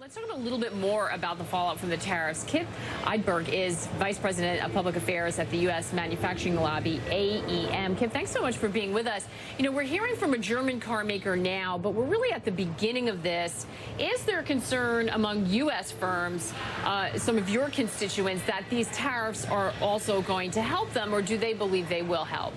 Let's talk a little bit more about the fallout from the tariffs. Kip Eideberg is Vice President of Public Affairs at the U.S. manufacturing lobby, AEM. Kip, thanks so much for being with us. You know, we're hearing from a German car maker now, but we're really at the beginning of this. Is there concern among U.S. firms, some of your constituents, that these tariffs are also going to help them, or do they believe they will help?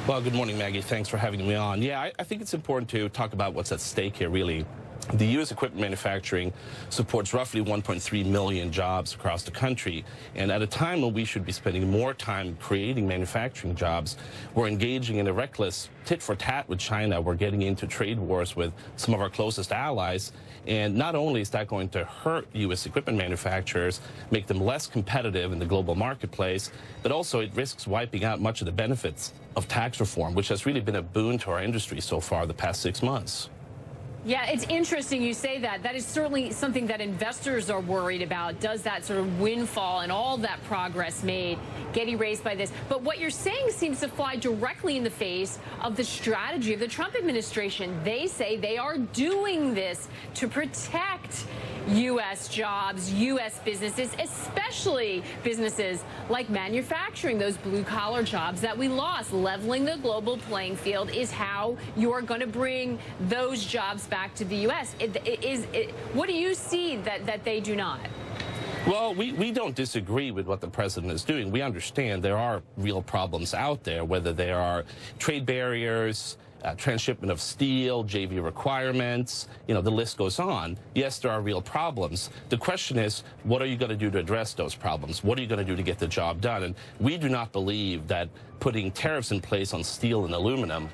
Well, good morning, Maggie. Thanks for having me on. Yeah, I think it's important to talk about what's at stake here, really. The U.S. equipment manufacturing supports roughly 1.3 million jobs across the country. And at a time when we should be spending more time creating manufacturing jobs, we're engaging in a reckless tit-for-tat with China. We're getting into trade wars with some of our closest allies. And not only is that going to hurt U.S. equipment manufacturers, make them less competitive in the global marketplace, but also it risks wiping out much of the benefits of tax reform, which has really been a boon to our industry so far the past 6 months. Yeah, it's interesting you say that. That is certainly something that investors are worried about. Does that sort of windfall and all that progress made get erased by this? But what you're saying seems to fly directly in the face of the strategy of the Trump administration. They say they are doing this to protect U.S. jobs, U.S. businesses, especially businesses like manufacturing, those blue-collar jobs that we lost. Leveling the global playing field is how you're going to bring those jobs back to the U.S. What do you see that they do not? Well, we don't disagree with what the president is doing. We understand there are real problems out there, whether there are trade barriers, transshipment of steel, JV requirements, you know, the list goes on. Yes, there are real problems. The question is, what are you going to do to address those problems? What are you going to do to get the job done? And we do not believe that putting tariffs in place on steel and aluminum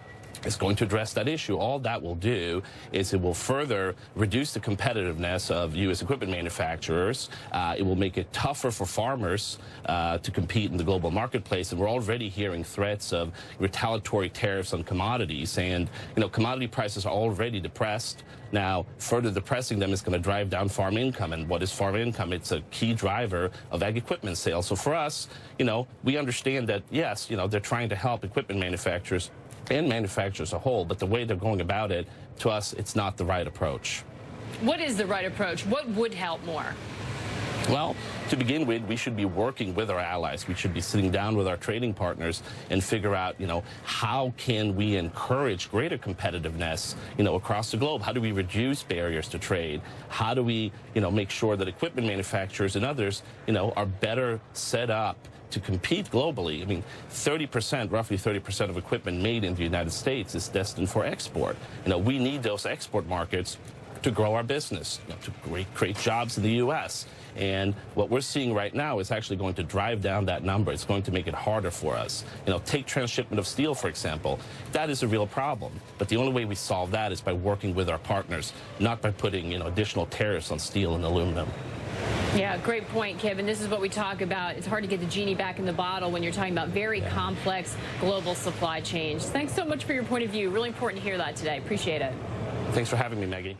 is going to address that issue. All that will do is it will further reduce the competitiveness of U.S. equipment manufacturers. It will make it tougher for farmers to compete in the global marketplace. And we're already hearing threats of retaliatory tariffs on commodities. And, you know, commodity prices are already depressed. Now, further depressing them is going to drive down farm income. And what is farm income? It's a key driver of ag equipment sales. So for us, you know, we understand that, yes, you know, they're trying to help equipment manufacturers and manufacturers as a whole, but the way they're going about it, to us, it's not the right approach. What is the right approach? What would help more? Well, to begin with, we should be working with our allies. We should be sitting down with our trading partners and figure out, you know, how can we encourage greater competitiveness, you know, across the globe? How do we reduce barriers to trade? How do we, you know, make sure that equipment manufacturers and others, you know, are better set up to compete globally? I mean, 30%, roughly 30% of equipment made in the United States is destined for export. You know, we need those export markets to grow our business, you know, to create jobs in the U.S. And what we're seeing right now is actually going to drive down that number. It's going to make it harder for us. You know, take transshipment of steel, for example. That is a real problem. But the only way we solve that is by working with our partners, not by putting, you know, additional tariffs on steel and aluminum. Yeah, great point, Kip. And this is what we talk about. It's hard to get the genie back in the bottle when you're talking about very complex global supply chains. Thanks so much for your point of view. Really important to hear that today. Appreciate it. Thanks for having me, Maggie.